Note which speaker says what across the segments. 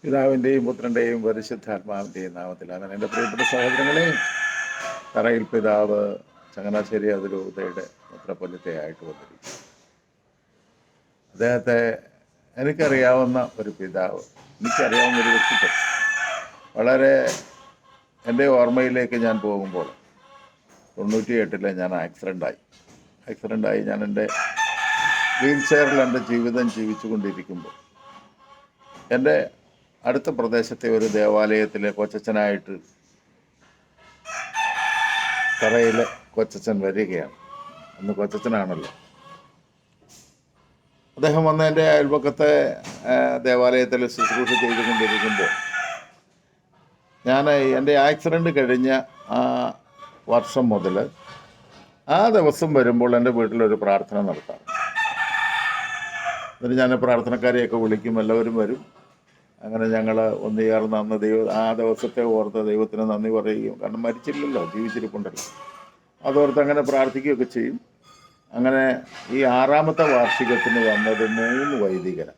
Speaker 1: പിതാവിൻ്റെയും പുത്രൻ്റെയും പരിശുദ്ധാത്മാവിൻ്റെയും നാമത്തിൽ അങ്ങനെ എൻ്റെ പ്രിയപ്പെട്ട സഹോദരങ്ങളെ, തറയിൽ പിതാവ് ചങ്ങനാശ്ശേരി അതിരൂപതയുടെ മെത്രാപ്പൊലീത്തയായിട്ട് വന്നിരിക്കും. അദ്ദേഹത്തെ എനിക്കറിയാവുന്ന ഒരു പിതാവ്, എനിക്കറിയാവുന്ന ഒരു വ്യക്തിത്വം. വളരെ എൻ്റെ ഓർമ്മയിലേക്ക് ഞാൻ പോകുമ്പോൾ 98 ഞാൻ ആക്സിഡൻ്റായി ഞാൻ എൻ്റെ വീൽ ചെയറിൽ എൻ്റെ ജീവിതം ജീവിച്ചു കൊണ്ടിരിക്കുമ്പോൾ എൻ്റെ അടുത്ത പ്രദേശത്തെ ഒരു ദേവാലയത്തിലെ കൊച്ചച്ഛനായിട്ട് തറയിലെ കൊച്ചച്ഛൻ വരികയാണ്. അന്ന് കൊച്ചച്ഛനാണല്ലോ. അദ്ദേഹം വന്ന് എൻ്റെ അയൽപക്കത്തെ ദേവാലയത്തിൽ ശുശ്രൂഷ ചെയ്തുകൊണ്ടിരിക്കുമ്പോൾ ഞാൻ എൻ്റെ ആക്സിഡൻറ്റ് കഴിഞ്ഞ ആ വർഷം മുതൽ ആ ദിവസം വരുമ്പോൾ എൻ്റെ വീട്ടിലൊരു പ്രാർത്ഥന നടത്താം. എന്നിട്ട് ഞാൻ പ്രാർത്ഥനക്കാരെയൊക്കെ വിളിക്കും, എല്ലാവരും വരും. അങ്ങനെ ഞങ്ങൾ ഒന്ന് ചേർന്ന് അന്ന് ആ ദിവസത്തെ ഓർത്ത് ദൈവത്തിന് നന്ദി പറയുകയും, കാരണം മരിച്ചില്ലല്ലോ, ജീവിച്ചിരിപ്പുണ്ടല്ലോ, അതോർത്ത് അങ്ങനെ പ്രാർത്ഥിക്കുകയൊക്കെ ചെയ്യും. അങ്ങനെ ഈ 6ാമത്തെ വാർഷികത്തിന് വന്നത് 3 വൈദികരാണ്.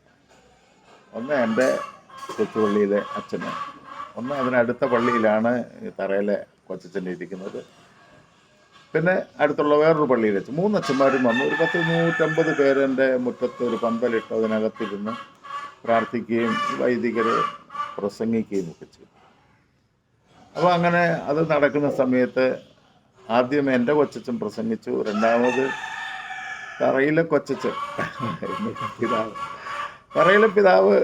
Speaker 1: ഒന്ന് എൻ്റെ കൊച്ചുപള്ളിയിലെ അച്ഛന്, ഒന്ന് അതിനടുത്ത പള്ളിയിലാണ് തറയിലെ കൊച്ചച്ഛൻ ഇരിക്കുന്നത്, പിന്നെ അടുത്തുള്ള വേറൊരു പള്ളിയിൽ വെച്ച് 3 അച്ഛന്മാരും വന്നു. ഒരു 150 പേരെൻ്റെ മുറ്റത്ത് ഒരു പന്തലിട്ട് അതിനകത്തിരുന്ന് പ്രാർത്ഥിക്കുകയും വൈദികർ പ്രസംഗിക്കുകയും ഒക്കെ ചെയ്തു. അപ്പോൾ അങ്ങനെ അത് നടക്കുന്ന സമയത്ത് ആദ്യം എൻ്റെ കൊച്ചച്ഛൻ പ്രസംഗിച്ചു, രണ്ടാമത് തറയിലെ കൊച്ചച്ഛൻ തറയിലെ പിതാവ്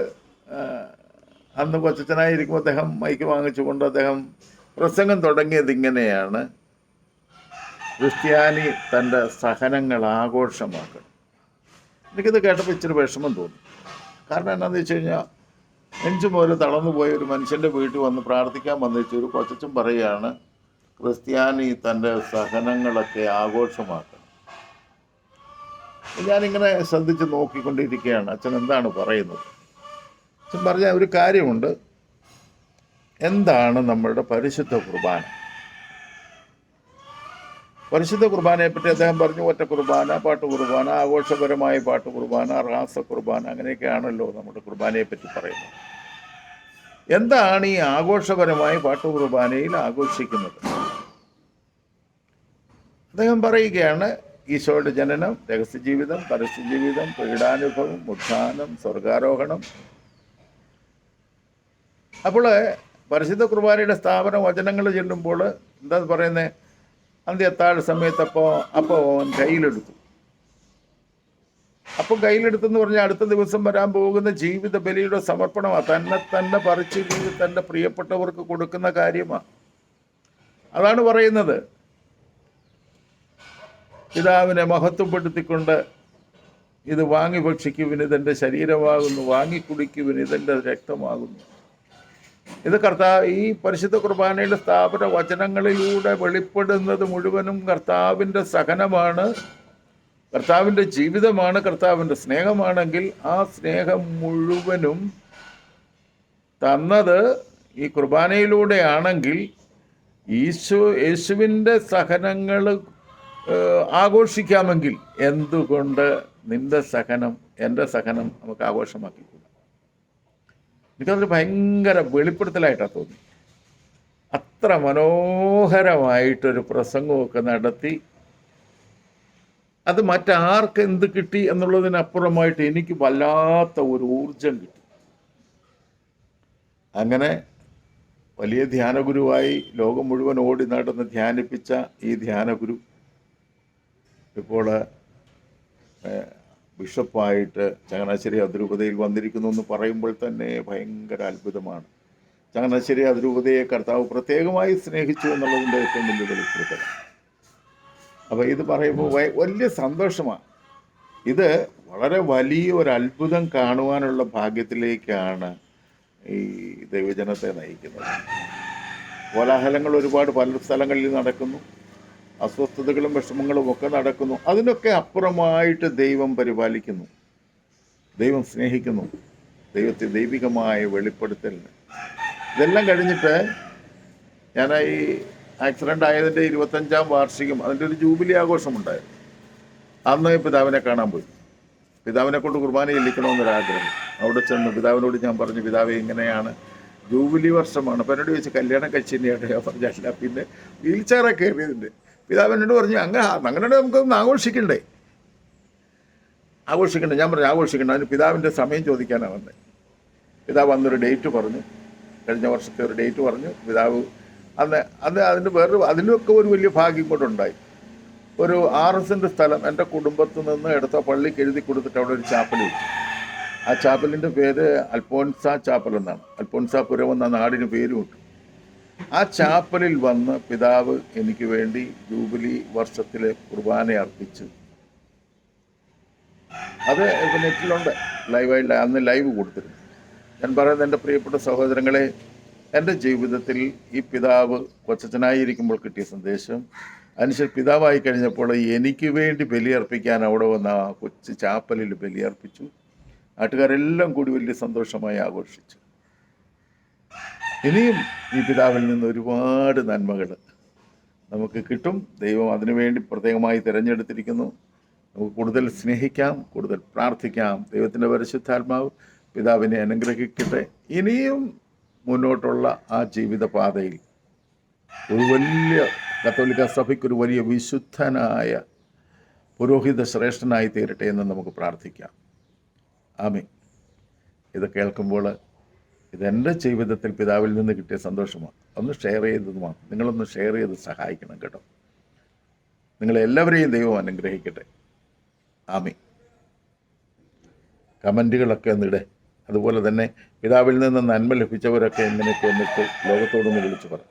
Speaker 1: അന്ന് കൊച്ചച്ഛനായിരിക്കുമ്പോൾ അദ്ദേഹം മൈക്ക് വാങ്ങിച്ചുകൊണ്ട് അദ്ദേഹം പ്രസംഗം തുടങ്ങിയത് ഇങ്ങനെയാണ്: ക്രിസ്ത്യാനി തൻ്റെ സഹനങ്ങൾ ആഘോഷമാക്കണം. എനിക്കിത് കേട്ടപ്പോൾ ഇച്ചിരി വിഷമം തോന്നി. കാരണം എന്താണെന്ന് വെച്ച് കഴിഞ്ഞാൽ, നെഞ്ചു മുതൽ തളർന്നു പോയ ഒരു മനുഷ്യൻ്റെ വീട്ടിൽ വന്ന് പ്രാർത്ഥിക്കാൻ വന്നിട്ട് ഒരു കൊച്ചച്ഛൻ പറയുകയാണ്, ക്രിസ്ത്യാനി തൻ്റെ സഹനങ്ങളൊക്കെ ആഘോഷമാക്കണം. ഞാനിങ്ങനെ ശ്രദ്ധിച്ച് നോക്കിക്കൊണ്ടിരിക്കുകയാണ്, അച്ഛൻ എന്താണ് പറയുന്നത്. അച്ഛൻ പറഞ്ഞ ഒരു കാര്യമുണ്ട്, എന്താണ് നമ്മളുടെ പരിശുദ്ധ കുർബാന. പരിശുദ്ധ കുർബാനയെപ്പറ്റി അദ്ദേഹം പറഞ്ഞു, ഒറ്റ കുർബാന, പാട്ട് കുർബാന, ആഘോഷപരമായ പാട്ട് കുർബാന, റാസ കുർബാന, അങ്ങനെയൊക്കെയാണല്ലോ നമ്മുടെ കുർബാനയെപ്പറ്റി പറയുന്നത്. എന്താണ് ഈ ആഘോഷപരമായ പാട്ട് കുർബാനയിൽ ആഘോഷിക്കുന്നത്? അദ്ദേഹം പറയുകയാണ്, ഈശോയുടെ ജനനം, രഹസ്യജീവിതം, പരസ്യജീവിതം, പീഡാനുഭവം, ഉത്ഥാനം, സ്വർഗാരോഹണം. അപ്പോൾ പരിശുദ്ധ കുർബാനയുടെ സ്ഥാപന വചനങ്ങൾ ചെല്ലുമ്പോൾ എന്താ പറയുന്നത്? അന്ത്യത്താഴ സമയത്തപ്പോൾ അവൻ കയ്യിലെടുത്തു. അപ്പം കയ്യിലെടുത്തെന്ന് പറഞ്ഞാൽ അടുത്ത ദിവസം വരാൻ പോകുന്ന ജീവിത ബലിയുടെ സമർപ്പണമാണ്. തന്നെ പറിച്ച് തൻ്റെ പ്രിയപ്പെട്ടവർക്ക് കൊടുക്കുന്ന കാര്യമാണ്. അതാണ് പറയുന്നത്. പിതാവിനെ മഹത്വപ്പെടുത്തിക്കൊണ്ട്, ഇത് വാങ്ങി ഭക്ഷിക്കുവിൻ, ഇതെൻ്റെ ശരീരമാകുന്നു, വാങ്ങിക്കുടിക്കുവിൻ, ഇതെൻ്റെ രക്തമാകുന്നു. ഇത് ഈ പരിശുദ്ധ കുർബാനയുടെ സ്ഥാപന വചനങ്ങളിലൂടെ വെളിപ്പെടുന്നത് മുഴുവനും കർത്താവിൻ്റെ സഹനമാണ്, കർത്താവിൻ്റെ ജീവിതമാണ്, കർത്താവിൻ്റെ സ്നേഹമാണെങ്കിൽ ആ സ്നേഹം മുഴുവനും തന്നത് ഈ കുർബാനയിലൂടെയാണെങ്കിൽ യേശുവിൻ്റെ സഹനങ്ങൾ ആഘോഷിക്കാമെങ്കിൽ എന്തുകൊണ്ട് നിൻ്റെ സഹനം, എൻ്റെ സഹനം നമുക്ക് ആഘോഷമാക്കിക്കൂടാ? എനിക്കതൊരു ഭയങ്കര വെളിപ്പെടുത്തലായിട്ടാണ് തോന്നി. അത്ര മനോഹരമായിട്ടൊരു പ്രസംഗമൊക്കെ നടത്തി, അത് മറ്റാർക്ക് എന്ത് കിട്ടി എന്നുള്ളതിനപ്പുറമായിട്ട് എനിക്ക് വല്ലാത്ത ഒരു ഊർജം കിട്ടി. അങ്ങനെ വലിയ ധ്യാനഗുരുവായി ലോകം മുഴുവൻ ഓടി നടന്ന് ധ്യാനിപ്പിച്ച ഈ ധ്യാനഗുരു ഇപ്പോൾ ബിഷപ്പായിട്ട് ചങ്ങനാശ്ശേരി അതിരൂപതയിൽ വന്നിരിക്കുന്നു എന്ന് പറയുമ്പോൾ തന്നെ ഭയങ്കര അത്ഭുതമാണ്. ചങ്ങനാശ്ശേരി അതിരൂപതയെ കർത്താവ് പ്രത്യേകമായി സ്നേഹിച്ചു എന്നുള്ളതിൻ്റെ ഏറ്റവും വലിയ വെളിപ്പെടുത്തലാണ്. അപ്പോൾ ഇത് പറയുമ്പോൾ വലിയ സന്തോഷമാണ്. ഇത് വളരെ വലിയൊരു അത്ഭുതം കാണുവാനുള്ള ഭാഗ്യത്തിലേക്കാണ് ഈ ദൈവജനത്തെ നയിക്കുന്നത്. കോലാഹലങ്ങൾ ഒരുപാട് പല സ്ഥലങ്ങളിൽ നടക്കുന്നു, അസ്വസ്ഥതകളും വിഷമങ്ങളും ഒക്കെ നടക്കുന്നു. അതിനൊക്കെ അപ്പുറമായിട്ട് ദൈവം പരിപാലിക്കുന്നു, ദൈവം സ്നേഹിക്കുന്നു, ദൈവത്തെ ദൈവികമായ വെളിപ്പെടുത്തലിന്. ഇതെല്ലാം കഴിഞ്ഞിട്ട് ഞാൻ ഈ ആക്സിഡൻ്റ് ആയതിൻ്റെ 25ാം വാർഷികം, അതിൻ്റെ ഒരു ജൂബിലി ആഘോഷമുണ്ടായിരുന്നു. അന്ന് പിതാവിനെ കാണാൻ പോയി. പിതാവിനെ കൊണ്ട് കുർബാന ചെല്ലിക്കണമെന്നൊരാഗ്രഹം. അവിടെ ചെന്ന് പിതാവിനോട് ഞാൻ പറഞ്ഞു, പിതാവേ ഇങ്ങനെയാണ്, ജൂബിലി വർഷമാണ്. അപ്പം എന്നോട് ചോദിച്ചു കല്യാണം കഴിച്ചതിൻ്റെയാണ്. ഞാൻ പറഞ്ഞല്ല, പിന്നെ വീൽ ചെയറൊക്കെ കയറിയതിൻ്റെ. പിതാവിനോട് പറഞ്ഞു അങ്ങനെ നമുക്കൊന്ന് ആഘോഷിക്കണ്ടേ. ഞാൻ പറഞ്ഞു ആഘോഷിക്കണ്ട. അതിന് പിതാവിൻ്റെ സമയം ചോദിക്കാനാണ് വന്നത്. പിതാവ് അന്നൊരു ഡേറ്റ് പറഞ്ഞു, കഴിഞ്ഞ വർഷത്തെ ഒരു ഡേറ്റ് പറഞ്ഞു. പിതാവ് അതിനൊക്കെ ഒരു വലിയ ഭാഗ്യം കൊണ്ടുണ്ടായി. ഒരു 6 സെൻറ്റ് സ്ഥലം എൻ്റെ കുടുംബത്തിൽ നിന്ന് എടുത്ത പള്ളിക്ക് എഴുതി കൊടുത്തിട്ട് അവിടെ ഒരു ചാപ്പൽ വെച്ചു. ആ ചാപ്പലിൻ്റെ പേര് അൽഫോൻസ ചാപ്പൽ എന്നാണ്. അൽഫോൻസാപുരം എന്ന നാടിന് പേരും ഇട്ടു. ആ ചാപ്പലിൽ വന്ന് പിതാവ് എനിക്ക് വേണ്ടി ജൂബിലി വർഷത്തിലെ കുർബാന അർപ്പിച്ചു. അത് നെറ്റിലുണ്ട്, ലൈവായിട്ട് അന്ന് ലൈവ് കൊടുത്തിരുന്നു. ഞാൻ പറയുന്നത്, എൻ്റെ പ്രിയപ്പെട്ട സഹോദരങ്ങളെ, എൻ്റെ ജീവിതത്തിൽ ഈ പിതാവ് കൊച്ചനായിരിക്കുമ്പോൾ കിട്ടിയ സന്ദേശം, അനുശേഷം പിതാവായി കഴിഞ്ഞപ്പോൾ എനിക്ക് വേണ്ടി ബലിയർപ്പിക്കാൻ അവിടെ വന്ന ആ കൊച്ചു ചാപ്പലിൽ ബലിയർപ്പിച്ചു. നാട്ടുകാരെല്ലാം കൂടി വലിയ സന്തോഷമായി ആഘോഷിച്ചു. ഇനിയും ഈ പിതാവിൽ നിന്ന് ഒരുപാട് നന്മകൾ നമുക്ക് കിട്ടും. ദൈവം അതിനുവേണ്ടി പ്രത്യേകമായി തിരഞ്ഞെടുത്തിരിക്കുന്നു. നമുക്ക് കൂടുതൽ സ്നേഹിക്കാം, കൂടുതൽ പ്രാർത്ഥിക്കാം. ദൈവത്തിൻ്റെ പരിശുദ്ധാത്മാവ് പിതാവിനെ അനുഗ്രഹിക്കട്ടെ. ഇനിയും മുന്നോട്ടുള്ള ആ ജീവിത പാതയിൽ ഒരു വലിയ കത്തോലിക്ക സഭയ്ക്കൊരു വലിയ വിശുദ്ധനായ പുരോഹിത ശ്രേഷ്ഠനായി തീരട്ടെ എന്ന് നമുക്ക് പ്രാർത്ഥിക്കാം. ആമേൻ. ഇത് കേൾക്കുമ്പോൾ ഇതെൻ്റെ ജീവിതത്തിൽ പിതാവിൽ നിന്ന് കിട്ടിയ സന്തോഷമാണ്. ഒന്ന് ഷെയർ ചെയ്തതുമാണ്. നിങ്ങളൊന്ന് ഷെയർ ചെയ്ത് സഹായിക്കണം കേട്ടോ. നിങ്ങളെല്ലാവരെയും ദൈവം അനുഗ്രഹിക്കട്ടെ. ആമേൻ. കമൻറ്റുകളൊക്കെ ഒന്നിടെ. അതുപോലെ തന്നെ പിതാവിൽ നിന്ന് നന്മ ലഭിച്ചവരൊക്കെ എങ്ങനെയൊക്കെ എന്നിട്ട് ലോകത്തോടൊന്ന് വിളിച്ചു പറ.